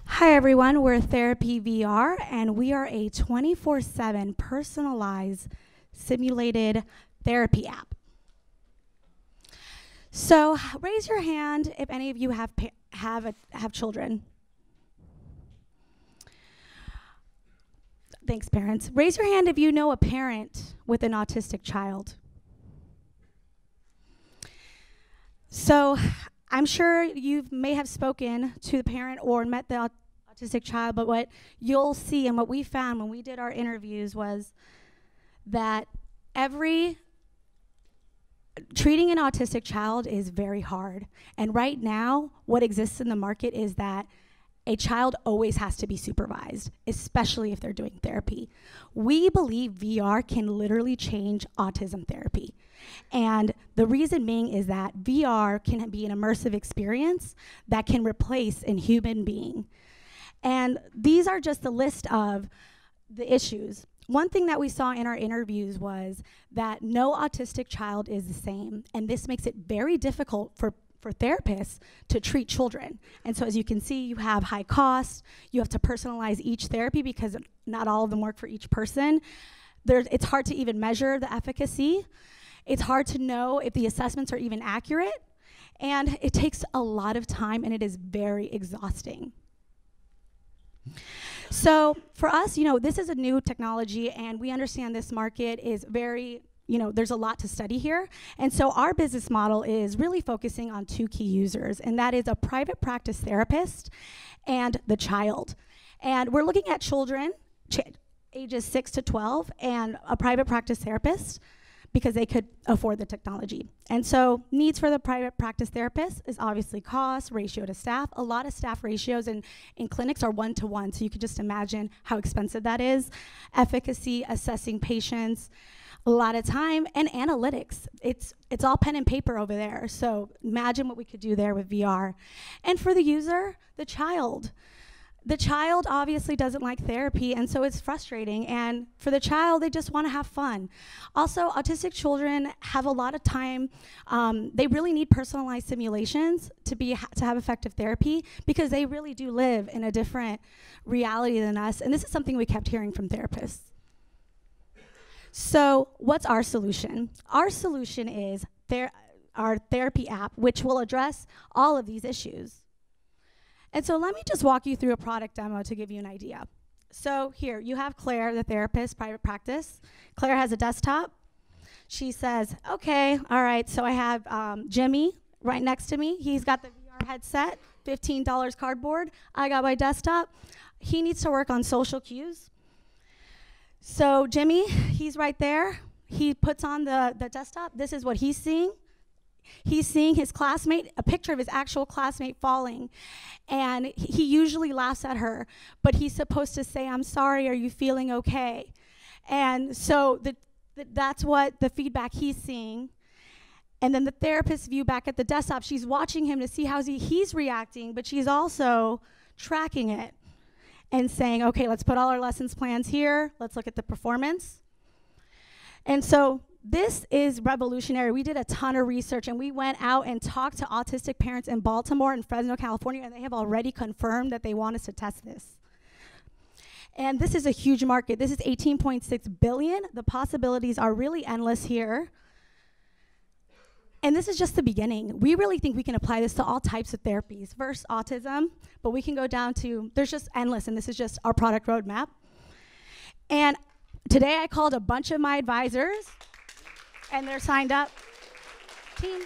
Hi everyone, we're Therapy VR, and we are a 24/7 personalized simulated therapy app. So raise your hand if any of you have children. Thanks, parents. Raise your hand if you know a parent with an autistic child. So I'm sure you may have spoken to the parent or met the autistic child, but what you'll see and what we found when we did our interviews was that treating an autistic child is very hard. And right now, what exists in the market is that a child always has to be supervised, especially if they're doing therapy. We believe VR can literally change autism therapy. And the reason being is that VR can be an immersive experience that can replace a human being. And these are just a list of the issues. One thing that we saw in our interviews was that no autistic child is the same, and this makes it very difficult for therapists to treat children. And so as you can see, you have high costs, you have to personalize each therapy because not all of them work for each person. It's hard to even measure the efficacy. It's hard to know if the assessments are even accurate, and it takes a lot of time, and it is very exhausting. So for us, this is a new technology, and we understand this market is very, there's a lot to study here. And so our business model is really focusing on two key users, and that is a private practice therapist and the child. And we're looking at children, ages 6 to 12, and a private practice therapist, because they could afford the technology. And so needs for the private practice therapist is obviously cost, ratio to staff. A lot of staff ratios in clinics are 1-to-1, so you could just imagine how expensive that is. Efficacy, assessing patients, a lot of time, and analytics. It's all pen and paper over there, so imagine what we could do there with VR. And for the user, the child. The child obviously doesn't like therapy, and so it's frustrating. And for the child, they just want to have fun. Also, autistic children have a lot of time. They really need personalized simulations to have effective therapy, because they really do live in a different reality than us. And this is something we kept hearing from therapists. So what's our solution? Our solution is our therapy app, which will address all of these issues. And so let me just walk you through a product demo to give you an idea. So here, you have Claire, the therapist, private practice. Claire has a desktop. She says, okay, all right, so I have Jimmy right next to me. He's got the VR headset, $15 cardboard. I got my desktop. He needs to work on social cues. So Jimmy, he's right there. He puts on the desktop. This is what he's seeing. He's seeing his classmate, a picture of his actual classmate falling, and he usually laughs at her, but he's supposed to say, I'm sorry, are you feeling okay? And so that's what the feedback he's seeing. And then the therapist's view back at the desktop, she's watching him to see how he's reacting, but she's also tracking it and saying, okay, let's put all our lessons plans here, let's look at the performance. And so this is revolutionary. We did a ton of research, and we went out and talked to autistic parents in Baltimore and Fresno, California, and they have already confirmed that they want us to test this. And this is a huge market. This is $18.6 billion. The possibilities are really endless here. And this is just the beginning. We really think we can apply this to all types of therapies. First, autism, but we can go down to, there's just endless, and this is just our product roadmap. And today I called a bunch of my advisors, and they're signed up. Team.